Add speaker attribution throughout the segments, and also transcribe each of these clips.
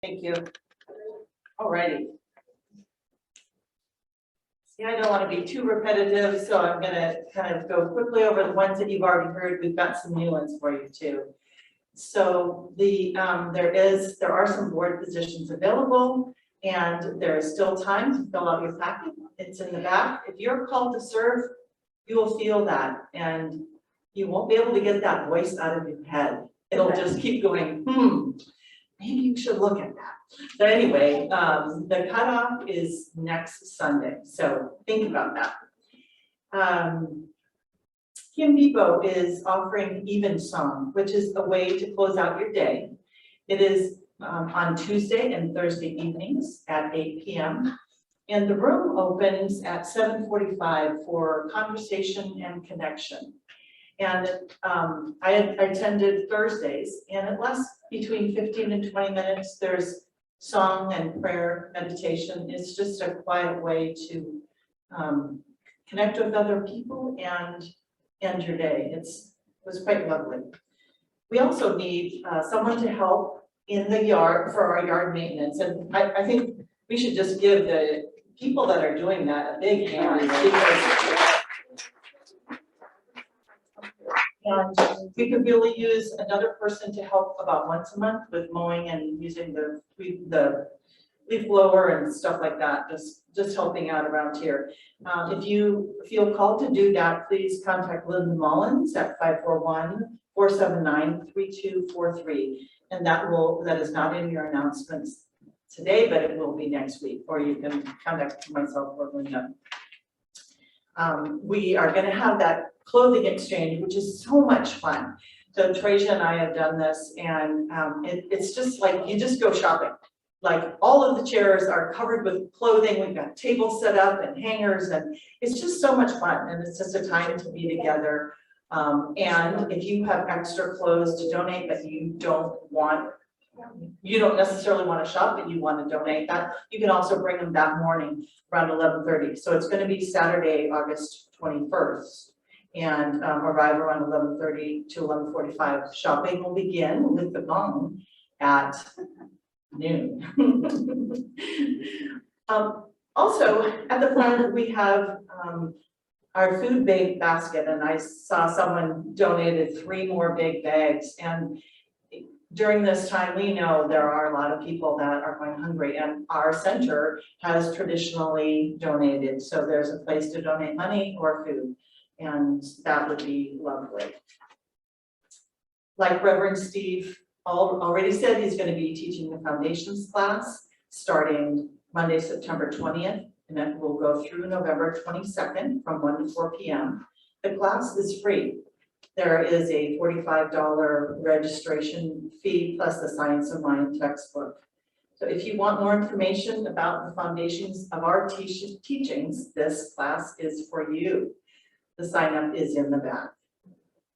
Speaker 1: Thank you. All righty. See, I don't want to be too repetitive, so I'm going to kind of go quickly over the ones that you've already heard. We've got some new ones for you too. So there are some board positions available, and there is still time to fill out your packet. It's in the back. If you're called to serve, you will feel that, and you won't be able to get that voice out of your head. It'll just keep going, maybe you should look at that. But anyway, the cutoff is next Sunday, so think about that. Kim Depot is offering Evensong, which is a way to close out your day. It is on Tuesday and Thursday evenings at 8 p.m. And the room opens at 7:45 for conversation and connection. And I attended Thursdays, and it lasts between 15 and 20 minutes. There's song and prayer meditation. It's just a quiet way to connect with other people and end your day. It was quite lovely. We also need someone to help in the yard for our yard maintenance. And I think we should just give the people that are doing that a big hand, because and we could really use another person to help about once a month with mowing and using the leaf blower and stuff like that, just helping out around here. If you feel called to do that, please contact Linda Mullins at 541-479-3243. And that is not in your announcements today, but it will be next week, or you can contact myself or Linda. We are going to have that clothing exchange, which is so much fun. So Tracia and I have done this, and it's just like you just go shopping. Like all of the chairs are covered with clothing. We've got tables set up and hangers, and it's just so much fun. And it's just a time to be together. And if you have extra clothes to donate that you don't necessarily want to shop, but you want to donate that, you can also bring them that morning around 11:30. So it's going to be Saturday, August 21st. And arrive around 11:30 to 11:45. Shopping will begin with the gong at noon. Also, at the front, we have our food bag basket, and I saw someone donated 3 more big bags. And during this time, we know there are a lot of people that are going hungry, and our center has traditionally donated. So there's a place to donate money or food, and that would be lovely. Like Reverend Steve already said, he's going to be teaching the foundations class starting Monday, September 20th, and it will go through November 22nd from 1 to 4 p.m. The class is free. There is a $45 registration fee plus the Science of Mind textbook. So if you want more information about the foundations of our teachings, this class is for you. The sign up is in the back.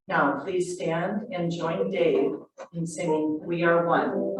Speaker 1: Now, please stand and join Dave in singing "We Are One."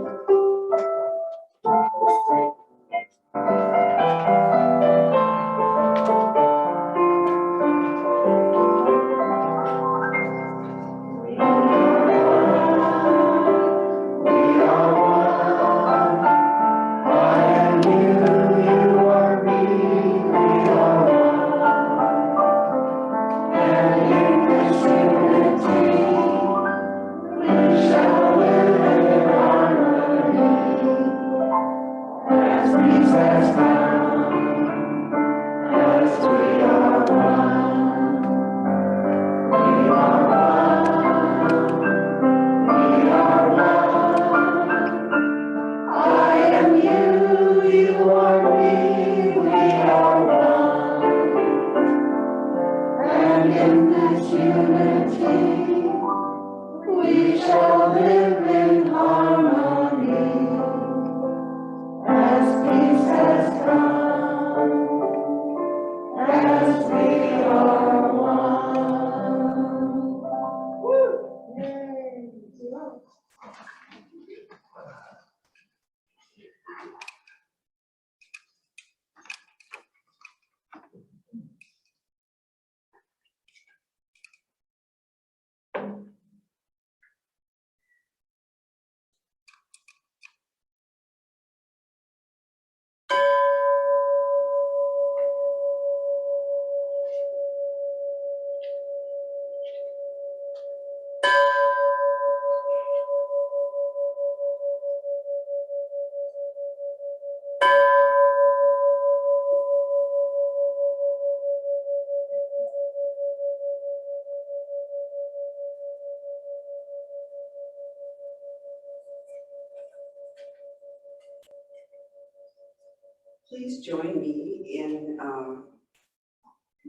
Speaker 2: Please join me in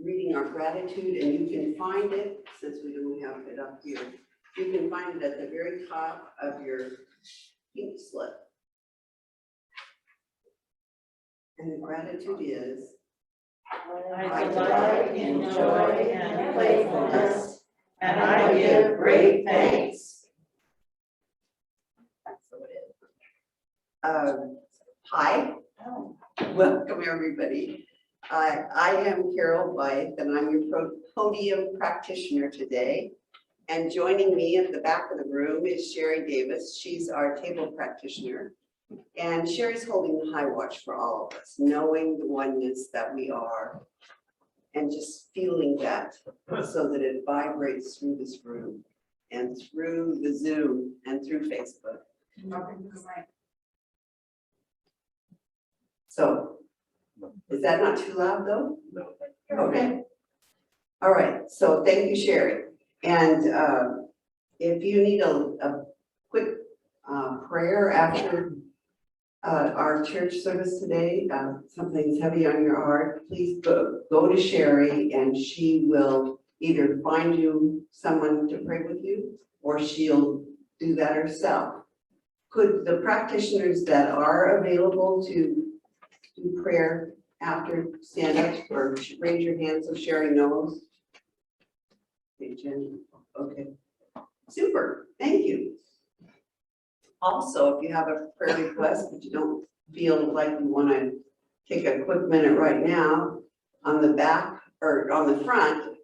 Speaker 2: reading our gratitude, and you can find it, since we don't have it up here, you can find it at the very top of your pink slip. And the gratitude is,
Speaker 1: I delight in joy and playfulness, and I give great thanks.
Speaker 2: that's what it is. Hi, welcome everybody. I am Carol Blythe, and I'm your podium practitioner today. And joining me at the back of the room is Sherry Davis. She's our table practitioner. And Sherry's holding the high watch for all of us, knowing the oneness that we are, and just feeling that so that it vibrates through this room and through the Zoom and through Facebook. So, is that not too loud though?
Speaker 3: No.
Speaker 2: Okay. All right, so thank you, Sherry. And if you need a quick prayer after our church service today, something's heavy on your heart, please go to Sherry, and she will either find you someone to pray with you, or she'll do that herself. Could the practitioners that are available to do prayer after stand up or raise your hand so Sherry knows? Okay, Jen, okay, super, thank you. Also, if you have a prayer request, but you don't feel like you want to take a quick minute right now, on the back or on the front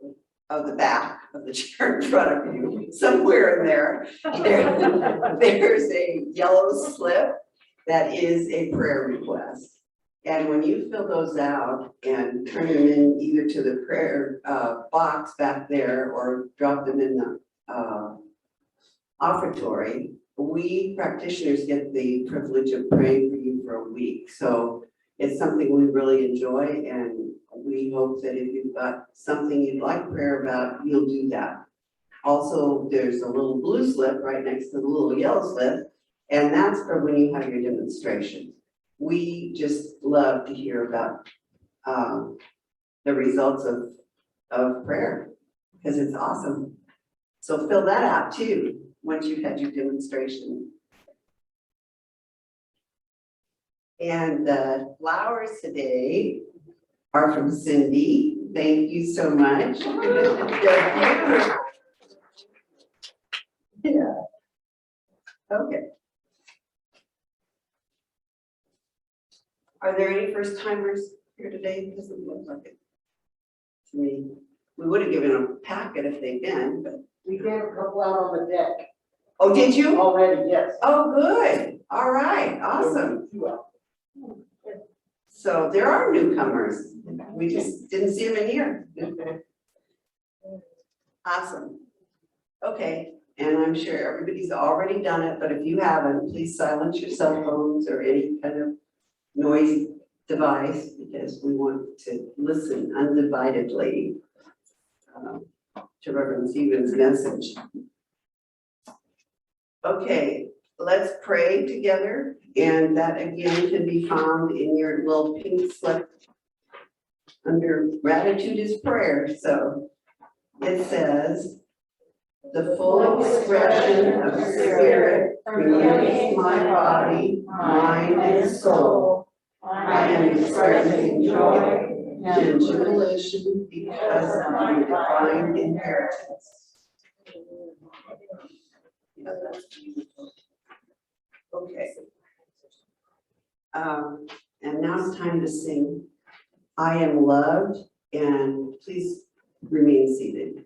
Speaker 2: of the back of the chair in front of you, somewhere in there, there's a yellow slip that is a prayer request. And when you fill those out and turn them in either to the prayer box back there or drop them in the offertory, we practitioners get the privilege of praying for you for a week. So it's something we really enjoy, and we hope that if you've got something you'd like prayer about, you'll do that. Also, there's a little blue slip right next to the little yellow slip, and that's for when you have your demonstration. We just love to hear about the results of prayer, because it's awesome. So fill that out too, once you've had your demonstration. And the flowers today are from Cindy. Thank you so much. Yeah. Okay. Are there any first timers here today? It doesn't look like it to me. We would have given them a packet if they'd been, but.
Speaker 4: We gave a couple out on the deck
Speaker 2: Oh, did you?
Speaker 4: already, yes.
Speaker 2: Oh, good. All right, awesome. So there are newcomers. We just didn't see them in here. Awesome. Okay, and I'm sure everybody's already done it, but if you haven't, please silence your cell phones or any kind of noise device, because we want to listen undividedly to Reverend Stephen's message. Okay, let's pray together, and that again can be found in your little pink slip under gratitude is prayer. So it says, the full expression of spirit permeates my body, mind, and soul. I am expressing joy and jubilation because of my divine inheritance. Yeah, that's beautiful. Okay. And now it's time to sing I Am Loved, and please remain seated.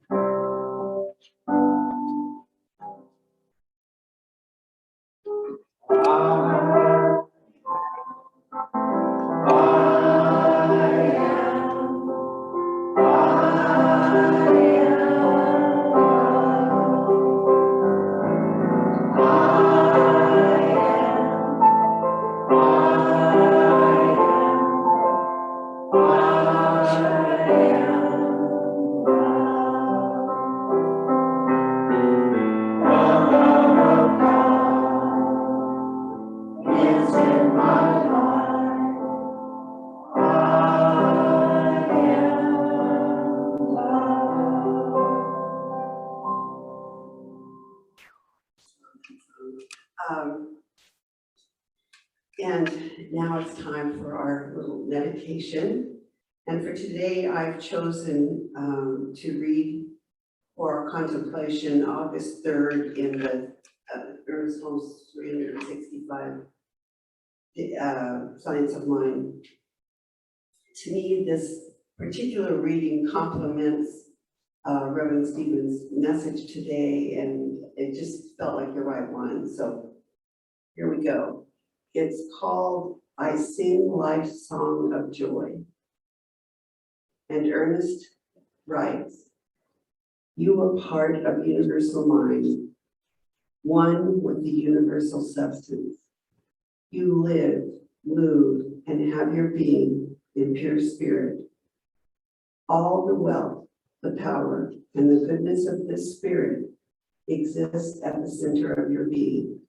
Speaker 2: And now it's time for our little meditation. And for today, I've chosen to read for our contemplation August 3rd in the Ernest Holmes 365 Science of Mind. To me, this particular reading complements Reverend Stephen's message today, and it just felt like the right one. So here we go. It's called I Sing Life's Song of Joy. And Ernest writes, you are part of universal mind, one with the universal substance. You live, move, and have your being in pure spirit. All the wealth, the power, and the goodness of this spirit exists at the center of your being.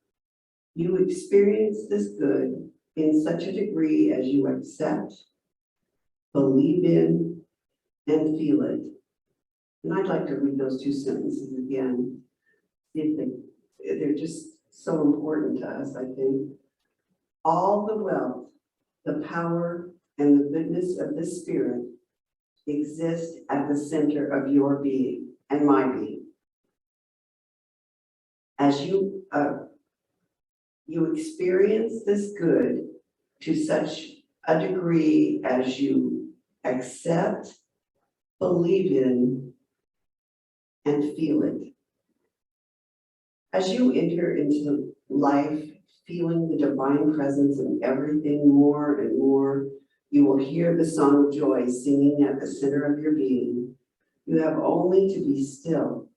Speaker 2: You experience this good in such a degree as you accept, believe in, and feel it. And I'd like to read those two sentences again. They're just so important to us, I think. All the wealth, the power, and the goodness of the spirit exist at the center of your being and my being. As you experience this good to such a degree as you accept, believe in, and feel it. As you enter into life, feeling the divine presence in everything more and more, you will hear the song of joy singing at the center of your being. You have only to be still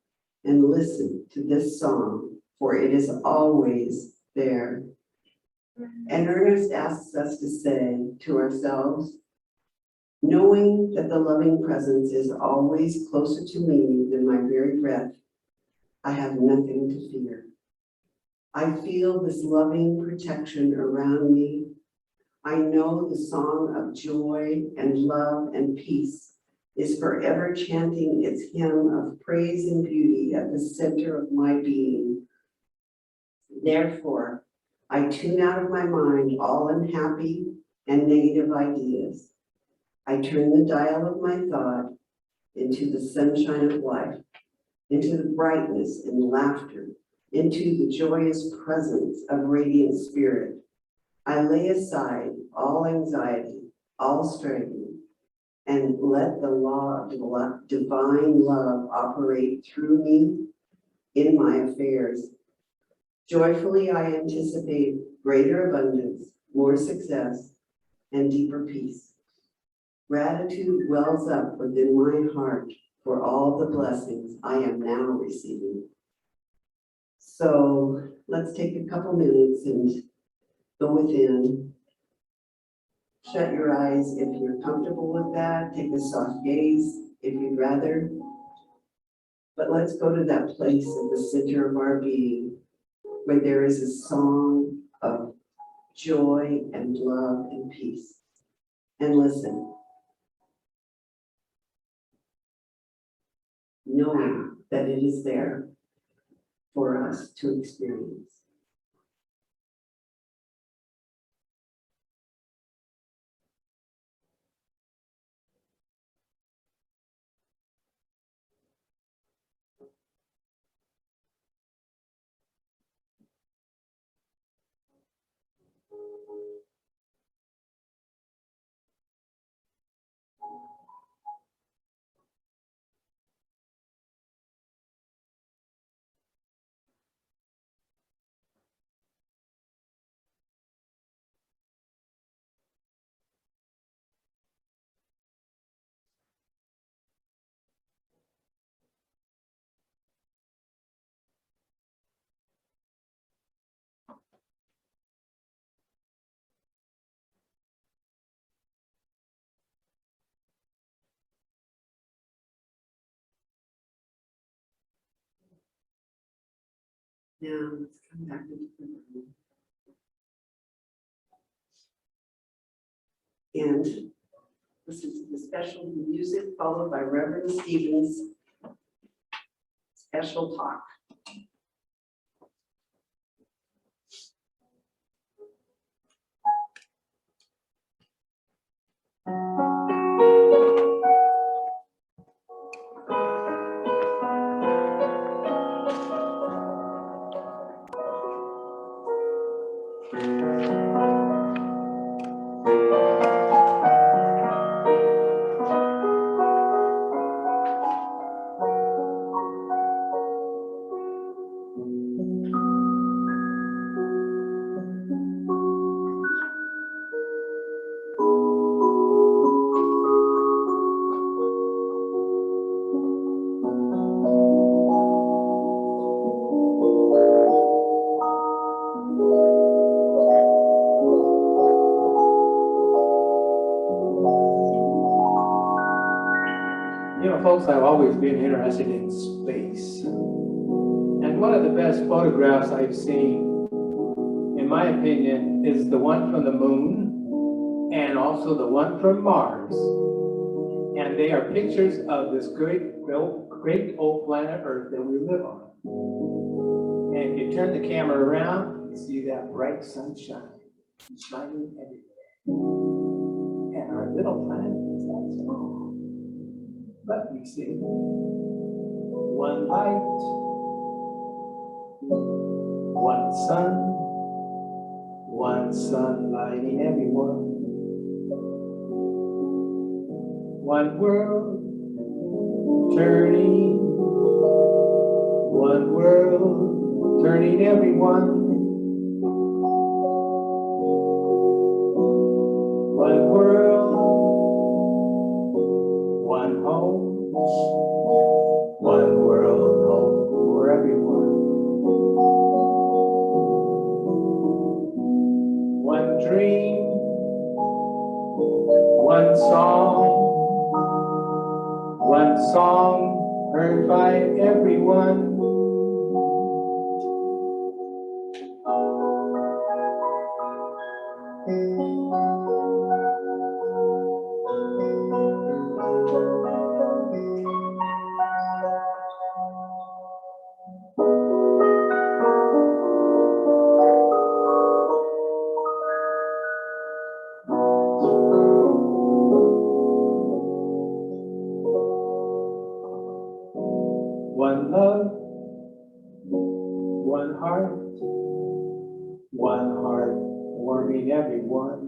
Speaker 2: and listen to this song, for it is always there. And Ernest asks us to say to ourselves, knowing that the loving presence is always closer to me than my very breath, I have nothing to fear. I feel this loving protection around me. I know the song of joy and love and peace is forever chanting its hymn of praise and beauty at the center of my being. Therefore, I tune out of my mind all unhappy and negative ideas. I turn the dial of my thought into the sunshine of life, into the brightness and laughter, into the joyous presence of radiant spirit. I lay aside all anxiety, all striving, and let the law of divine love operate through me in my affairs. Joyfully, I anticipate greater abundance, more success, and deeper peace. Gratitude wells up within my heart for all the blessings I am now receiving. So let's take a couple minutes and go within. Shut your eyes if you're comfortable with that. Take a soft gaze if you'd rather. But let's go to that place at the center of our being where there is a song of joy and love and peace. And listen, knowing that it is there for us to experience. Now let's come back into the room. And listen to the special music followed by Reverend Stephen's special talk.
Speaker 3: You know, folks, I've always been interested in space. And one of the best photographs I've seen, in my opinion, is the one from the moon and also the one from Mars. And they are pictures of this great old planet Earth that we live on. And if you turn the camera around, you see that bright sunshine shining everywhere. And our little planet is that small. But we see one light, one sun lighting everyone. One world turning, everyone. One world, one home, one world home for everyone. One dream, one song heard by everyone. One love, one heart warming everyone.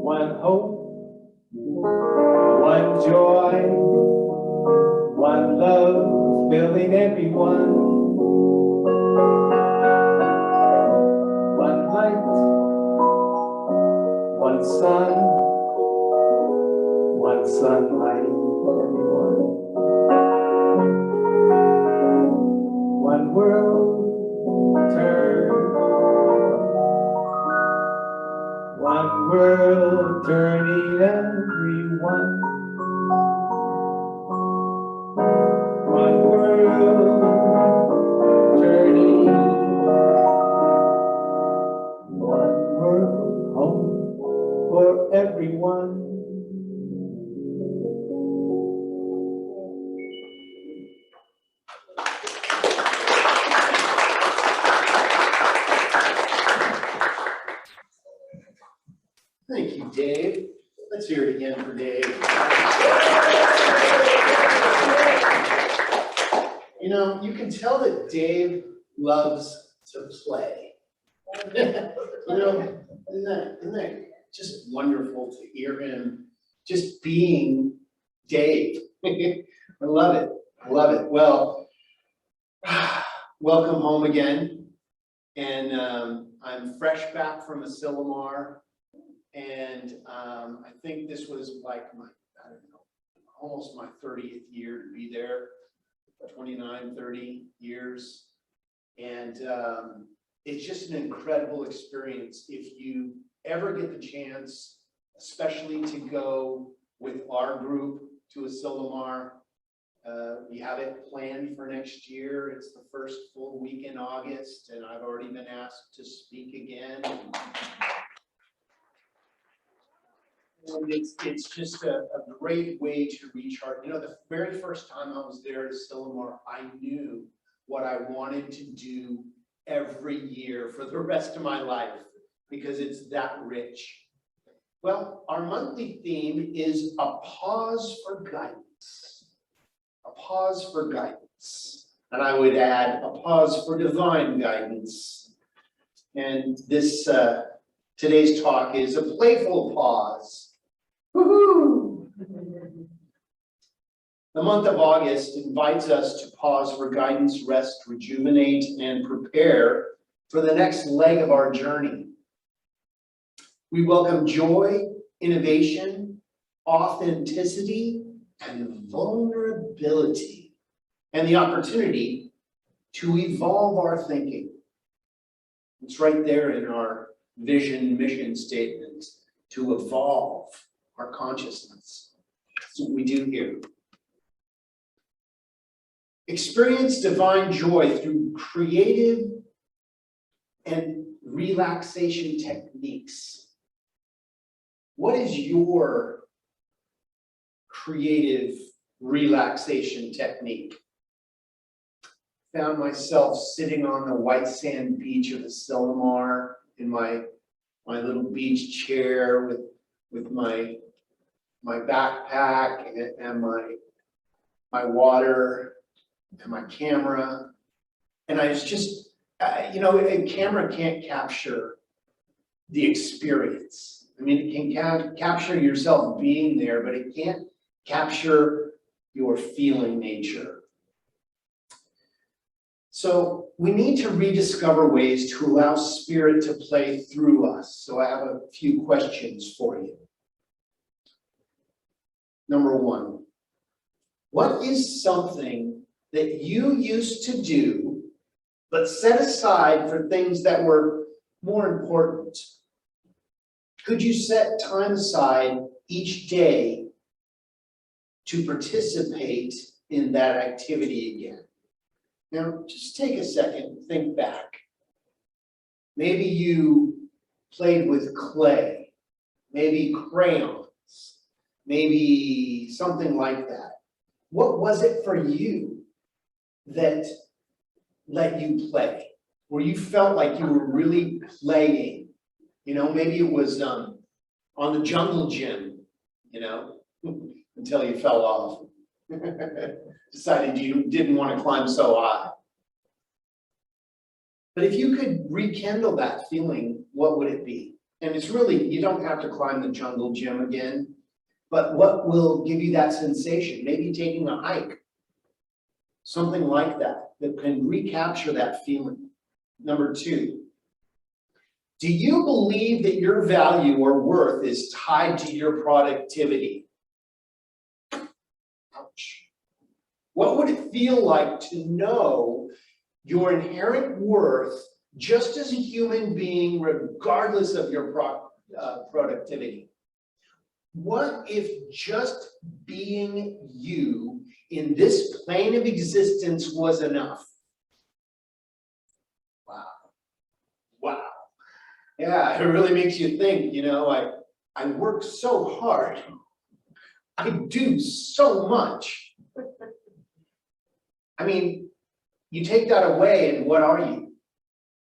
Speaker 3: One hope, one joy, one love filling everyone. One light, one sun lighting everyone. One world turning everyone. One world turning, one world home for everyone.
Speaker 5: Thank you, Dave. Let's hear it again for Dave. You know, you can tell that Dave loves to play. You know, isn't that just wonderful to hear him just being Dave? I love it. I love it. Well, welcome home again. And I'm fresh back from Asilomar. And I think this was like my, I don't know, almost my 30th year to be there, 29, 30 years. And it's just an incredible experience. If you ever get the chance, especially to go with our group to Asilomar, we have it planned for next year. It's the first full week in August, and I've already been asked to speak again. And it's just a great way to recharge. You know, the very first time I was there at Asilomar, I knew what I wanted to do every year for the rest of my life because it's that rich. Well, our monthly theme is a pause for guidance. A pause for guidance. And I would add a pause for divine guidance. And this, today's talk is a playful pause. Woohoo! The month of August invites us to pause for guidance, rest, rejuvenate, and prepare for the next leg of our journey. We welcome joy, innovation, authenticity, and vulnerability, and the opportunity to evolve our thinking. It's right there in our vision, mission statement, to evolve our consciousness. That's what we do here. Experience divine joy through creative and relaxation techniques. What is your creative relaxation technique? Found myself sitting on the white sand beach of Asilomar in my little beach chair with my backpack and my water and my camera. And I was just, a camera can't capture the experience. I mean, it can capture yourself being there, but it can't capture your feeling nature. So we need to rediscover ways to allow spirit to play through us. So I have a few questions for you. Number one, what is something that you used to do, but set aside for things that were more important? Could you set time aside each day to participate in that activity again? Now, just take a second, think back. Maybe you played with clay, maybe crayons, maybe something like that. What was it for you that let you play? Where you felt like you were really playing? Maybe it was on the jungle gym, until you fell off. Decided you didn't want to climb so high. But if you could rekindle that feeling, what would it be? And it's really, you don't have to climb the jungle gym again, but what will give you that sensation? Maybe taking a hike, something like that, that can recapture that feeling. Number two, do you believe that your value or worth is tied to your productivity? Ouch. What would it feel like to know your inherent worth just as a human being, regardless of your productivity? What if just being you in this plane of existence was enough? Wow. Yeah, it really makes you think, I work so hard. I do so much. I mean, you take that away and what are you?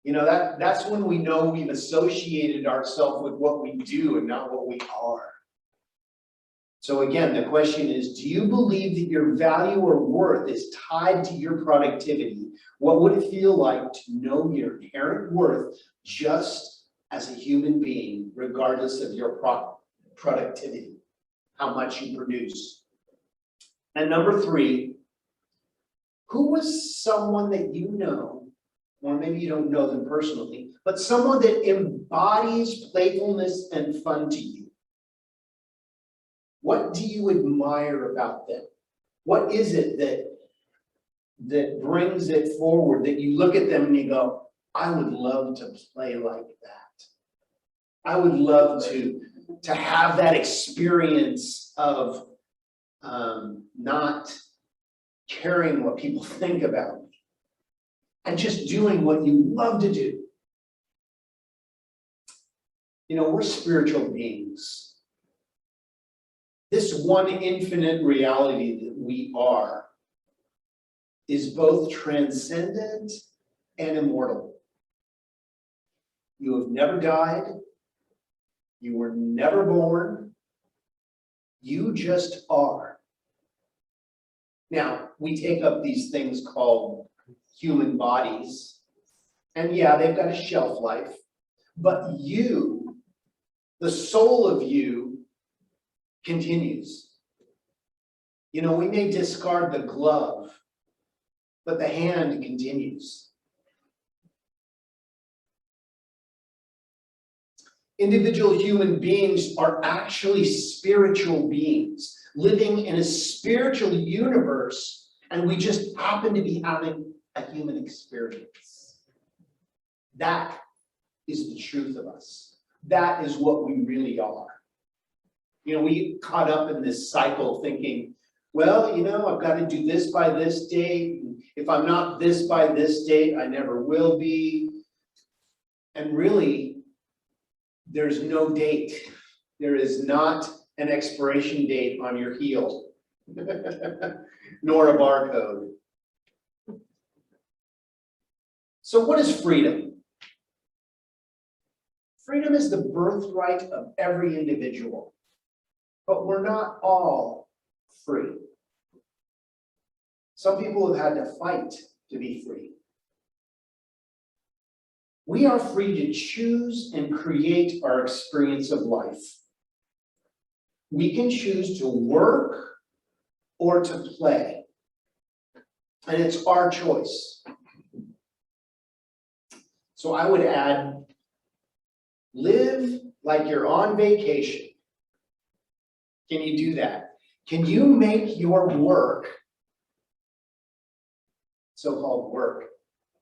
Speaker 5: That's when we know we've associated ourselves with what we do and not what we are. So again, the question is, do you believe that your value or worth is tied to your productivity? What would it feel like to know your inherent worth just as a human being, regardless of your productivity, how much you produce? And number three, who was someone that you know, or maybe you don't know them personally, but someone that embodies playfulness and fun to you? What do you admire about them? What is it that brings it forward, that you look at them and you go, I would love to play like that. I would love to have that experience of not caring what people think about me and just doing what you love to do. We're spiritual beings. This one infinite reality that we are is both transcendent and immortal. You have never died. You were never born. You just are. Now, we take up these things called human bodies. And yeah, they've got a shelf life. But you, the soul of you, continues. You know, we may discard the glove, but the hand continues. Individual human beings are actually spiritual beings living in a spiritual universe, and we just happen to be having a human experience. That is the truth of us. That is what we really are. You know, we caught up in this cycle thinking, well, you know, I've got to do this by this date. If I'm not this by this date, I never will be. And really, there's no date. There is not an expiration date on your heel, nor a barcode. So what is freedom? Freedom is the birthright of every individual, but we're not all free. Some people have had to fight to be free. We are free to choose and create our experience of life. We can choose to work or to play, and it's our choice. So I would add, live like you're on vacation. Can you do that? Can you make your work, so-called work,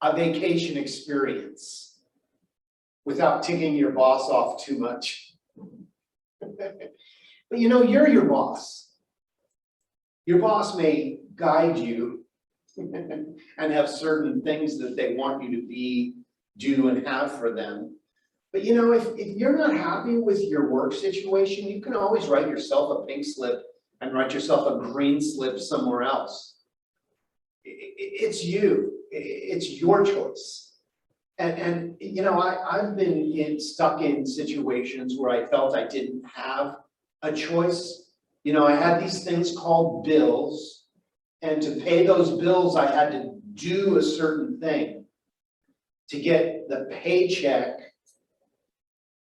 Speaker 5: a vacation experience without ticking your boss off too much? But you know, you're your boss. Your boss may guide you and have certain things that they want you to be, do, and have for them. But you know, if you're not happy with your work situation, you can always write yourself a pink slip and write yourself a green slip somewhere else. It's you. It's your choice. And you know, I've been stuck in situations where I felt I didn't have a choice. You know, I had these things called bills, and to pay those bills, I had to do a certain thing to get the paycheck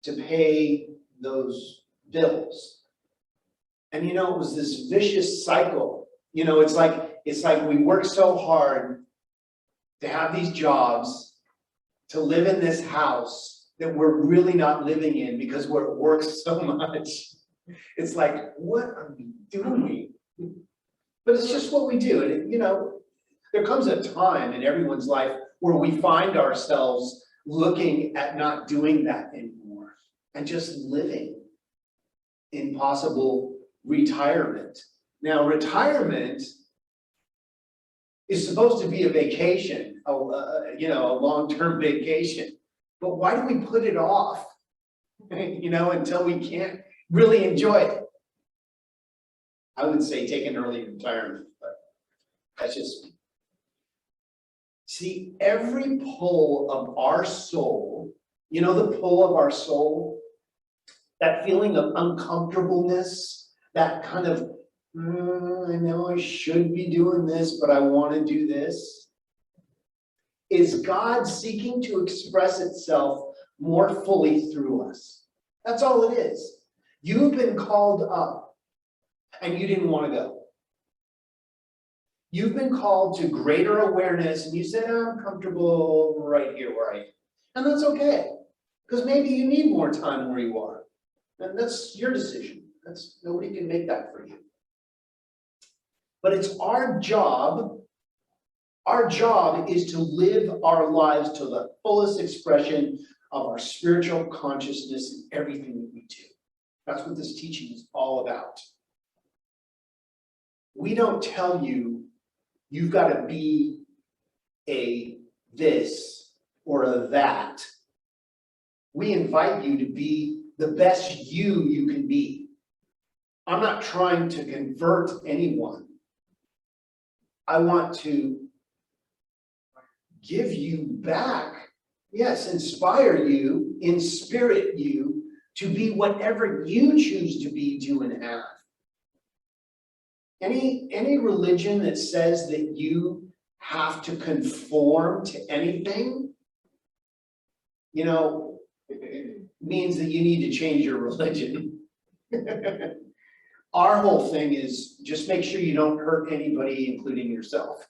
Speaker 5: to pay those bills. And you know, it was this vicious cycle. You know, it's like we work so hard to have these jobs, to live in this house that we're really not living in because we're at work so much. It's like, what are we doing? But it's just what we do. And you know, there comes a time in everyone's life where we find ourselves looking at not doing that anymore and just living in possible retirement. Now, retirement is supposed to be a vacation, you know, a long-term vacation. But why do we put it off, you know, until we can't really enjoy it? I would say take an early retirement, but that's just me. See, every pull of our soul, you know, the pull of our soul, that feeling of uncomfortableness, that kind of, I know I should be doing this, but I want to do this, is God seeking to express itself more fully through us. That's all it is. You've been called up and you didn't want to go. You've been called to greater awareness and you said, oh, I'm comfortable right here where I am. And that's okay, because maybe you need more time where you are. And that's your decision. Nobody can make that for you. But it's our job. Our job is to live our lives to the fullest expression of our spiritual consciousness in everything that we do. That's what this teaching is all about. We don't tell you, you've got to be a this or a that. We invite you to be the best you can be. I'm not trying to convert anyone. I want to give you back, yes, inspire you, inspirit you to be whatever you choose to be, do, and have. Any religion that says that you have to conform to anything, means that you need to change your religion. Our whole thing is just make sure you don't hurt anybody, including yourself.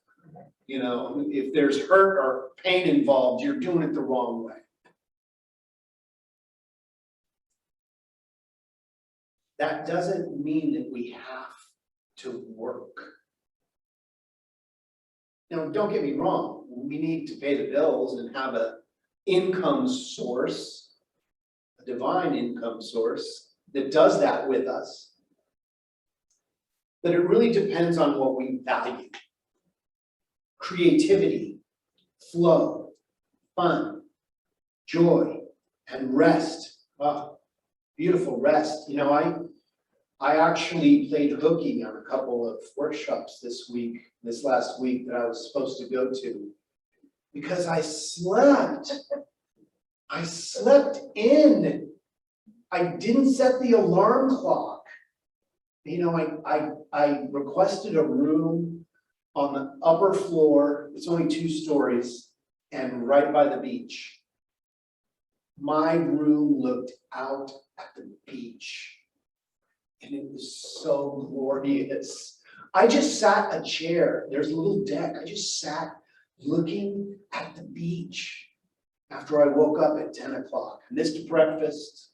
Speaker 5: If there's hurt or pain involved, you're doing it the wrong way. That doesn't mean that we have to work. Now, don't get me wrong, we need to pay the bills and have an income source, a divine income source that does that with us. But it really depends on what we value. Creativity, flow, fun, joy, and rest. Oh, beautiful rest. I actually played hooky on a couple of workshops this last week that I was supposed to go to, because I slept. I slept in. I didn't set the alarm clock. I requested a room on the upper floor. It's only 2 stories and right by the beach. My room looked out at the beach and it was so glorious. I just sat a chair. There's a little deck. I just sat looking at the beach after I woke up at 10 o'clock. Missed breakfast.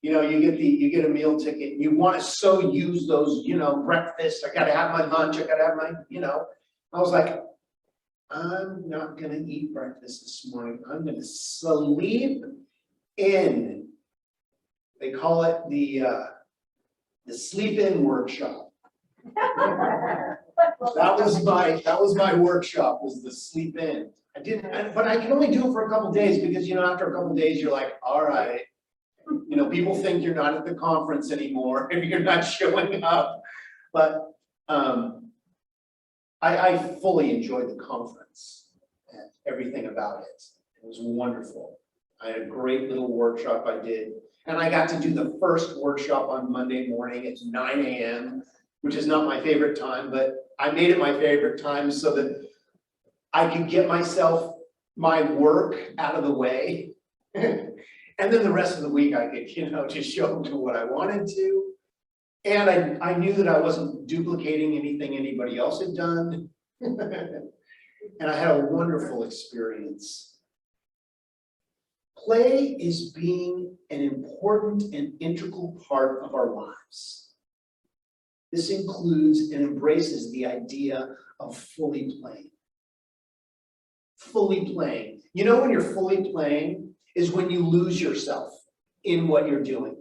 Speaker 5: You get a meal ticket. You want to so use those, breakfast. I got to have my lunch. I got to have my, I was like, I'm not going to eat breakfast this morning. I'm going to sleep in. They call it the sleep in workshop. That was my workshop, was the sleep in. But I can only do it for a couple days because, after a couple days, you're like, all right. People think you're not at the conference anymore if you're not showing up. But I fully enjoyed the conference and everything about it. It was wonderful. I had a great little workshop I did. And I got to do the first workshop on Monday morning. It's 9 a.m., which is not my favorite time, but I made it my favorite time so that I could get my work out of the way. And then the rest of the week I could, just show to what I wanted to. And I knew that I wasn't duplicating anything anybody else had done. And I had a wonderful experience. Play is being an important and integral part of our lives. This includes and embraces the idea of fully playing. Fully playing. When you're fully playing is when you lose yourself in what you're doing.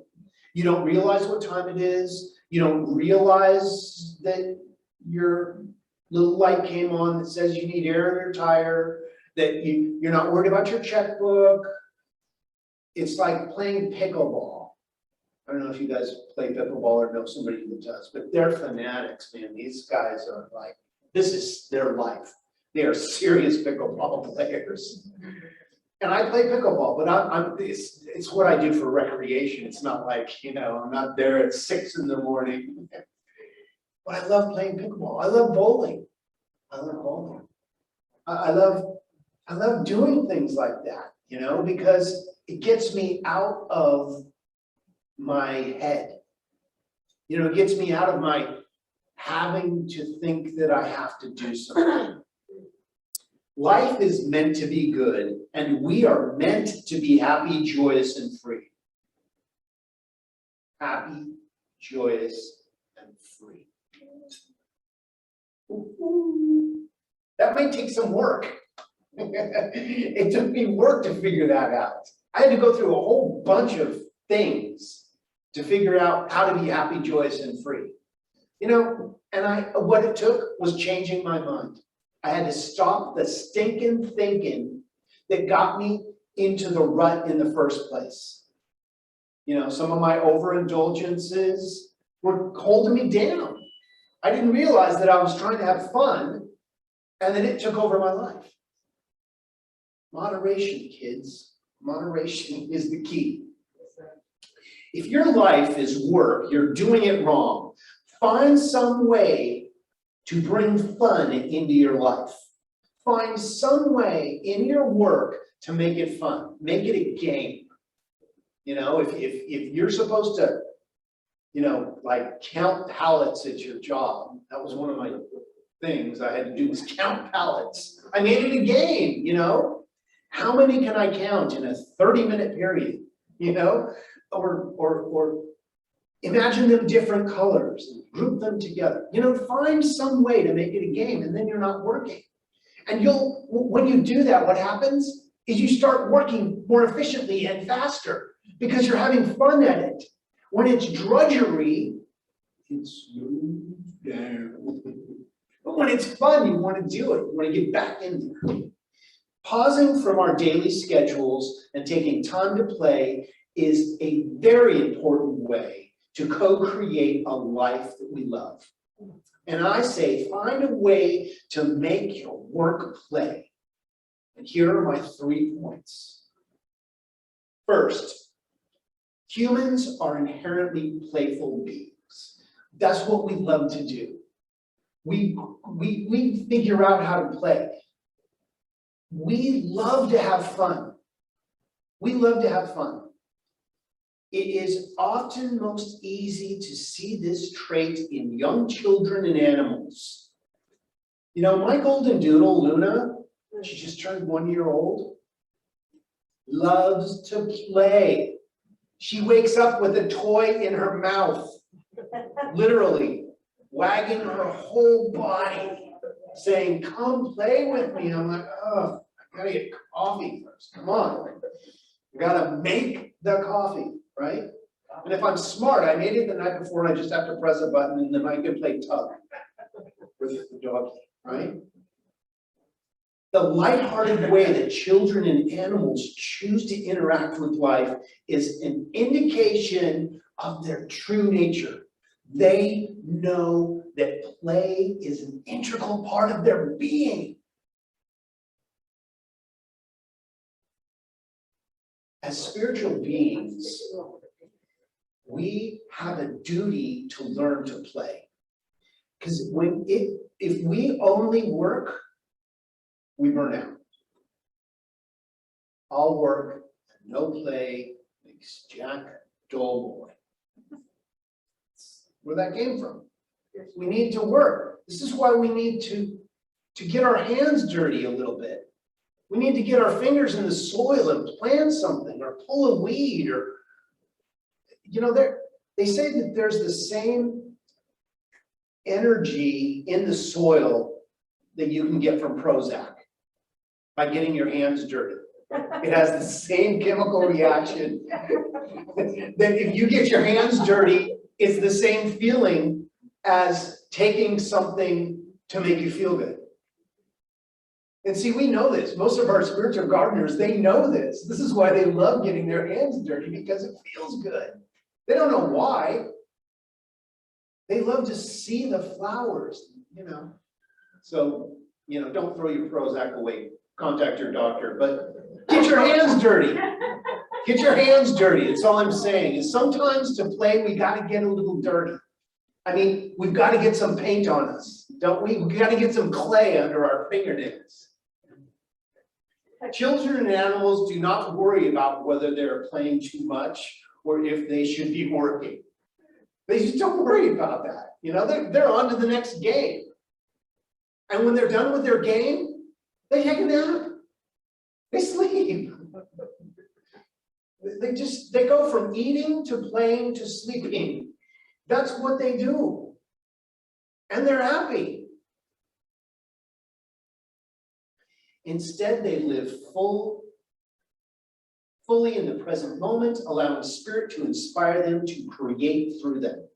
Speaker 5: You don't realize what time it is. You don't realize that your little light came on that says you need air in your tire, that you're not worried about your checkbook. It's like playing pickleball. I don't know if you guys play pickleball or know somebody that does, but they're fanatics, man. These guys are like, this is their life. They are serious pickleball players. And I play pickleball, but it's what I do for recreation. It's not like, I'm not there at 6 in the morning. But I love playing pickleball. I love bowling. I love doing things like that, because it gets me out of my head. It gets me out of my having to think that I have to do something. Life is meant to be good, and we are meant to be happy, joyous, and free. Happy, joyous, and free. That might take some work. It took me work to figure that out. I had to go through a whole bunch of things to figure out how to be happy, joyous, and free. And what it took was changing my mind. I had to stop the stinking thinking that got me into the rut in the first place. Some of my overindulgences were holding me down. I didn't realize that I was trying to have fun, and then it took over my life. Moderation, kids. Moderation is the key. If your life is work, you're doing it wrong. Find some way to bring fun into your life. Find some way in your work to make it fun, make it a game. You know, if you're supposed to, you know, like count pallets at your job, that was one of my things I had to do was count pallets. I made it a game, you know? How many can I count in a 30-minute period, you know? Or imagine them different colors and group them together. You know, find some way to make it a game, and then you're not working. And when you do that, what happens is you start working more efficiently and faster because you're having fun at it. When it's drudgery, it slows down. But when it's fun, you want to do it. You want to get back in there. Pausing from our daily schedules and taking time to play is a very important way to co-create a life that we love. And I say, find a way to make your work play. And here are my 3 points. First, humans are inherently playful beings. That's what we love to do. We figure out how to play. We love to have fun. We love to have fun. It is often most easy to see this trait in young children and animals. You know, my golden doodle, Luna, she just turned 1 year old, loves to play. She wakes up with a toy in her mouth, literally, wagging her whole body, saying, come play with me. I'm like, oh, I gotta get coffee first, come on. I gotta make the coffee, right? And if I'm smart, I made it the night before, and I just have to press a button, and then I can play tug with the doggy, right? The lighthearted way that children and animals choose to interact with life is an indication of their true nature. They know that play is an integral part of their being. As spiritual beings, we have a duty to learn to play. Because if we only work, we burn out. All work and no play makes Jack a dull boy. Where that came from. We need to work. This is why we need to get our hands dirty a little bit. We need to get our fingers in the soil and plant something or pull a weed or, you know, they say that there's the same energy in the soil that you can get from Prozac by getting your hands dirty. It has the same chemical reaction that if you get your hands dirty, it's the same feeling as taking something to make you feel good. And see, we know this. Most of our spiritual gardeners, they know this. This is why they love getting their hands dirty, because it feels good. They don't know why. They love to see the flowers, you know. So, you know, don't throw your Prozac away. Contact your doctor, but get your hands dirty. Get your hands dirty. That's all I'm saying. Is sometimes to play, we got to get a little dirty. I mean, we've got to get some paint on us, don't we? We've got to get some clay under our fingernails. Children and animals do not worry about whether they're playing too much or if they should be working. They just don't worry about that. You know, they're on to the next game. And when they're done with their game, they take a nap. They sleep. They go from eating to playing to sleeping. That's what they do. And they're happy. Instead, they live fully in the present moment, allowing spirit to inspire them to create through them.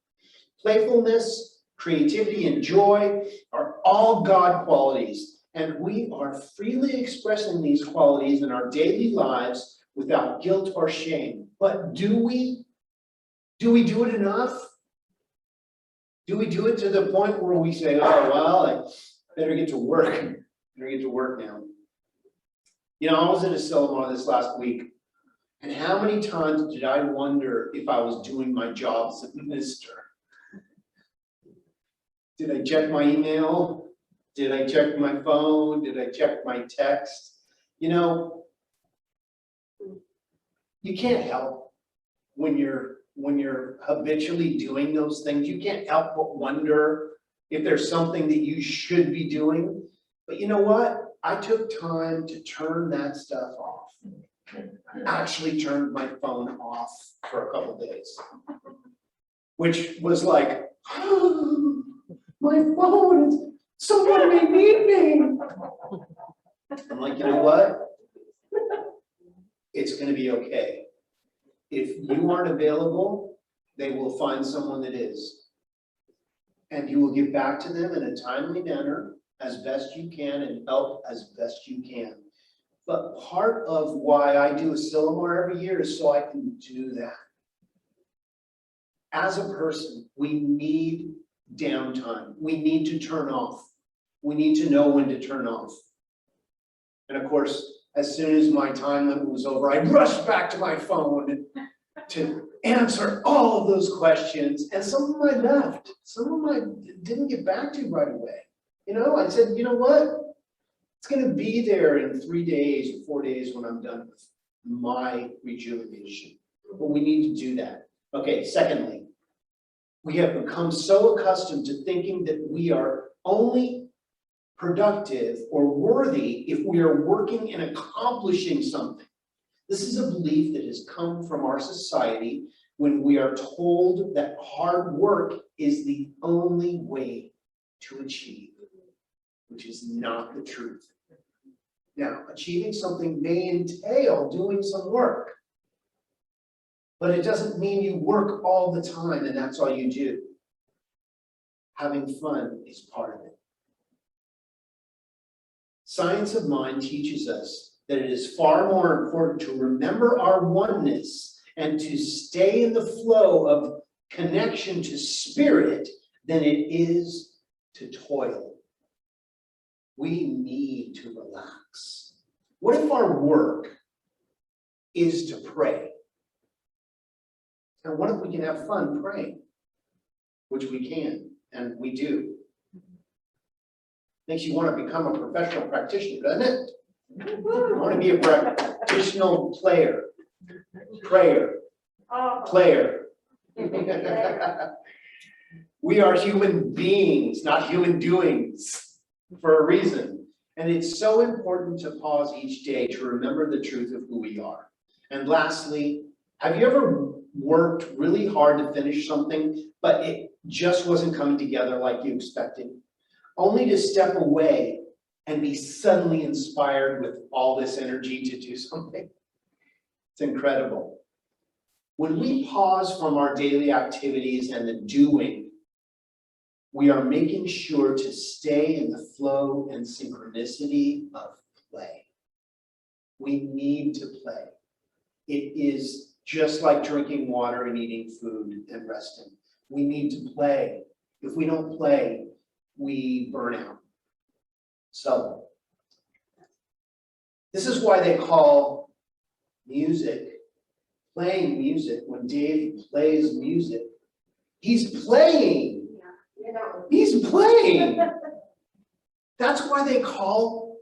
Speaker 5: Playfulness, creativity, and joy are all God qualities, and we are freely expressing these qualities in our daily lives without guilt or shame. But do we do it enough? Do we do it to the point where we say, oh, well, I better get to work. Better get to work now. You know, I was in a seminar this last week, and how many times did I wonder if I was doing my job as a minister? Did I check my email? Did I check my phone? Did I check my text? You know, you can't help when you're habitually doing those things. You can't help but wonder if there's something that you should be doing. But you know what? I took time to turn that stuff off. I actually turned my phone off for a couple days, which was like, oh, my phone is, someone may need me. I'm like, you know what? It's gonna be okay. If you aren't available, they will find someone that is. And you will get back to them in a timely manner as best you can and help as best you can. But part of why I do a Sillamar every year is so I can do that. As a person, we need downtime. We need to turn off. We need to know when to turn off. And of course, as soon as my time limit was over, I rushed back to my phone to answer all of those questions. And some of them I left. Some of them I didn't get back to right away. You know, I said, you know what? It's gonna be there in 3 days or 4 days when I'm done with my rejuvenation. But we need to do that. Okay, secondly, we have become so accustomed to thinking that we are only productive or worthy if we are working and accomplishing something. This is a belief that has come from our society when we are told that hard work is the only way to achieve, which is not the truth. Now, achieving something may entail doing some work, but it doesn't mean you work all the time and that's all you do. Having fun is part of it. Science of mind teaches us that it is far more important to remember our oneness and to stay in the flow of connection to spirit than it is to toil. We need to relax. What if our work is to pray? And what if we can have fun praying? Which we can, and we do. Makes you want to become a professional practitioner, doesn't it? You want to be a practitioner player. Prayer. Player. We are human beings, not human doings, for a reason. And it's so important to pause each day to remember the truth of who we are. And lastly, have you ever worked really hard to finish something, but it just wasn't coming together like you expected? Only to step away and be suddenly inspired with all this energy to do something. It's incredible. When we pause from our daily activities and the doing, we are making sure to stay in the flow and synchronicity of play. We need to play. It is just like drinking water and eating food and resting. We need to play. If we don't play, we burn out. So, this is why they call music, playing music, when Dave plays music, he's playing.
Speaker 4: You know,
Speaker 5: He's playing. That's why they call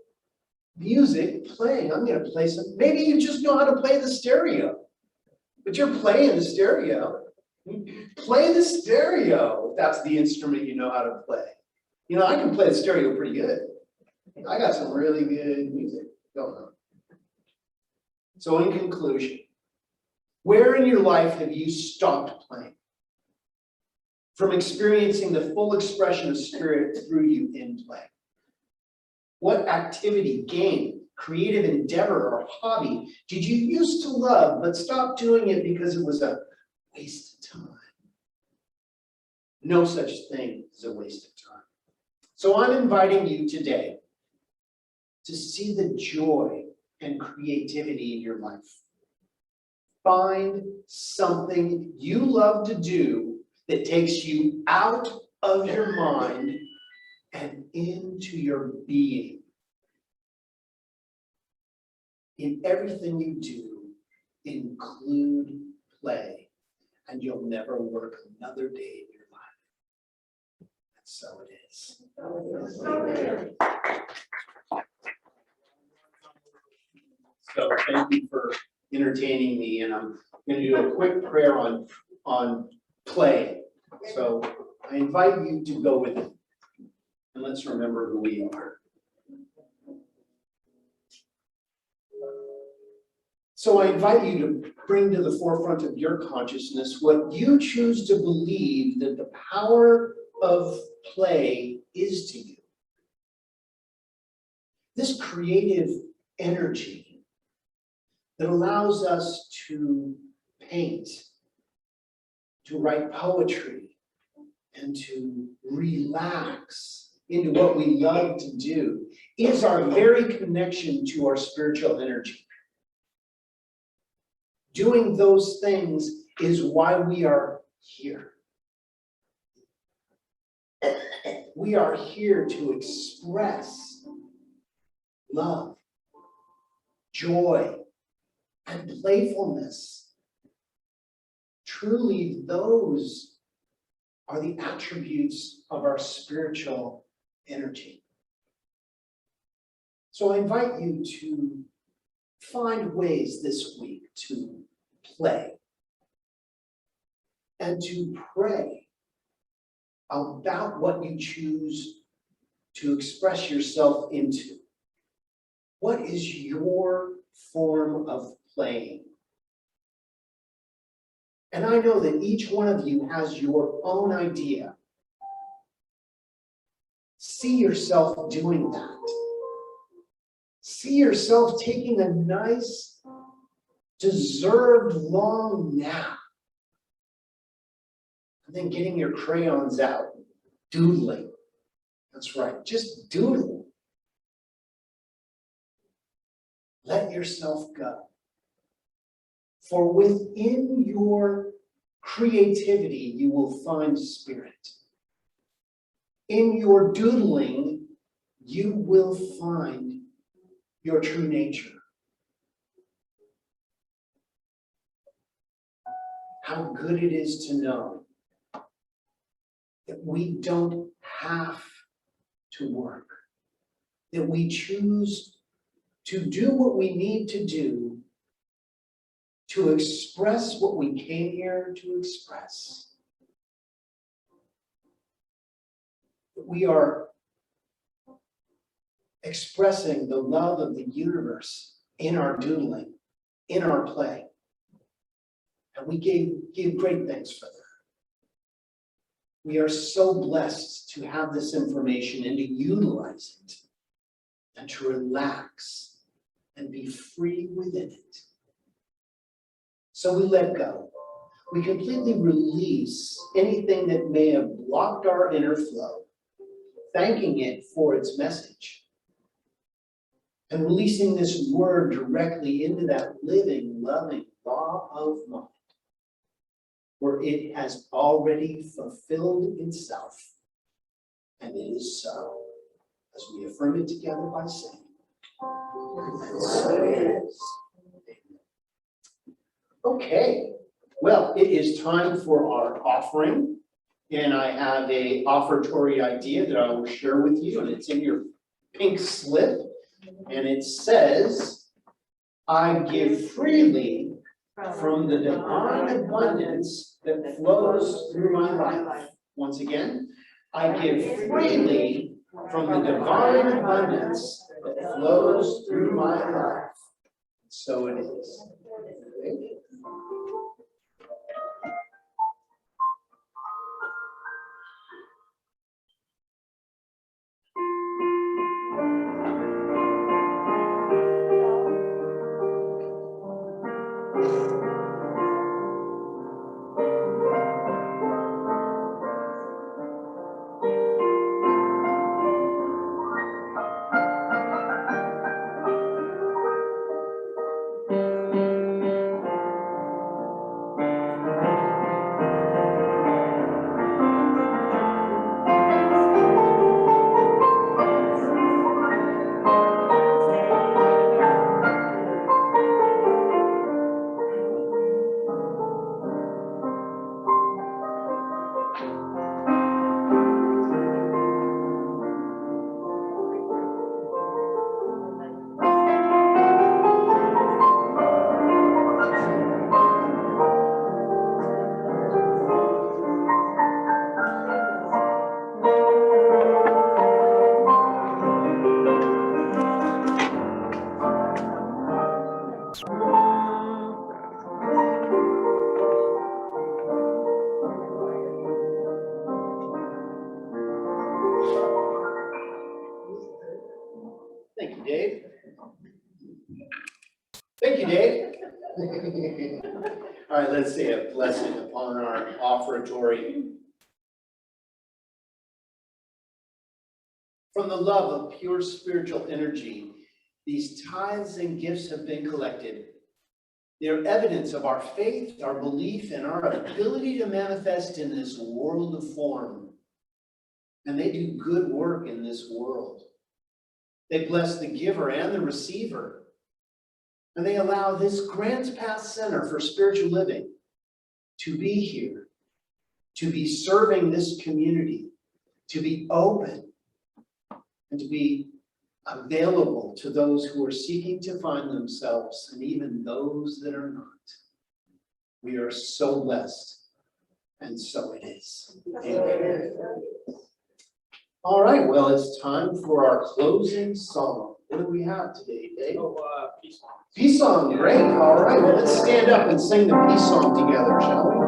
Speaker 5: music playing. I'm gonna play some, maybe you just know how to play the stereo, but you're playing the stereo. Play the stereo, if that's the instrument you know how to play. You know, I can play the stereo pretty good. I got some really good music going on. So in conclusion, where in your life have you stopped playing? From experiencing the full expression of spirit through you in play? What activity, game, creative endeavor, or hobby did you used to love but stopped doing it because it was a waste of time? No such thing as a waste of time. So I'm inviting you today to see the joy and creativity in your life. Find something you love to do that takes you out of your mind and into your being. In everything you do, include play, and you'll never work another day in your life. So it is. So thank you for entertaining me, and I'm going to do a quick prayer on play. So I invite you to go with it, and let's remember who we are. So I invite you to bring to the forefront of your consciousness what you choose to believe that the power of play is to you. This creative energy that allows us to paint, to write poetry, and to relax into what we love to do is our very connection to our spiritual energy. Doing those things is why we are here. We are here to express love, joy, and playfulness. Truly, those are the attributes of our spiritual energy. So I invite you to find ways this week to play and to pray about what you choose to express yourself into. What is your form of playing? And I know that each one of you has your own idea. See yourself doing that. See yourself taking a nice, deserved long nap. And then getting your crayons out, doodling. That's right, just doodle. Let yourself go. For within your creativity, you will find spirit. In your doodling, you will find your true nature. How good it is to know that we don't have to work, that we choose to do what we need to do to express what we came here to express. That we are expressing the love of the universe in our doodling, in our play. And we give great thanks for that. We are so blessed to have this information and to utilize it and to relax and be free within it. So we let go. We completely release anything that may have blocked our inner flow, thanking it for its message, and releasing this word directly into that living, loving law of mind, where it has already fulfilled itself. And it is so, as we affirm it together by saying, and so it is. Okay, well, it is time for our offering. And I have a offertory idea that I will share with you, and it's in your pink slip. And it says, I give freely from the divine abundance that flows through my life. Once again, I give freely from the divine abundance that flows through my life. So it is. Okay. Thank you, Dave. All right, let's say a blessing upon our offertory. From the love of pure spiritual energy, these tithes and gifts have been collected. They are evidence of our faith, our belief, and our ability to manifest in this world of form. And they do good work in this world. They bless the giver and the receiver. And they allow this Grants Pass Center for Spiritual Living to be here, to be serving this community, to be open, and to be available to those who are seeking to find themselves, and even those that are not. We are so blessed, and so it is. Amen. All right, well, it's time for our closing song. What do we have today, Dave?
Speaker 3: Peace.
Speaker 5: Peace song, great. All right, well, let's stand up and sing the peace song together, shall we?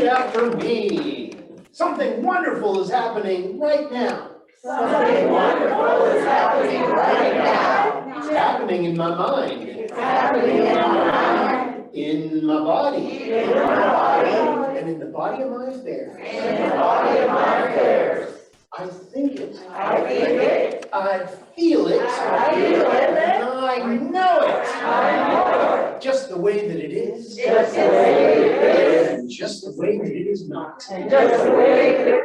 Speaker 5: After me. Something wonderful is happening right now.
Speaker 6: Something wonderful is happening right now.
Speaker 5: It's happening in my mind.
Speaker 6: It's happening in my mind.
Speaker 5: In my body.
Speaker 6: In my body.
Speaker 5: And in the body of my affairs.
Speaker 6: In the body of my affairs.
Speaker 5: I think it.
Speaker 6: I think it.
Speaker 5: I feel it.
Speaker 6: I feel it.
Speaker 5: And I know it.
Speaker 6: I know it.
Speaker 5: Just the way that it is.
Speaker 6: Just the way it is.
Speaker 5: And just the way that it is not.
Speaker 6: And just the way it is.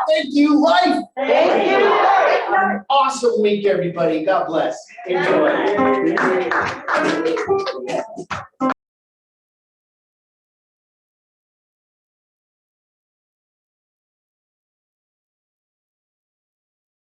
Speaker 5: Thank you, life.
Speaker 6: Thank you.
Speaker 5: Have an awesome week, everybody. God bless. Enjoy.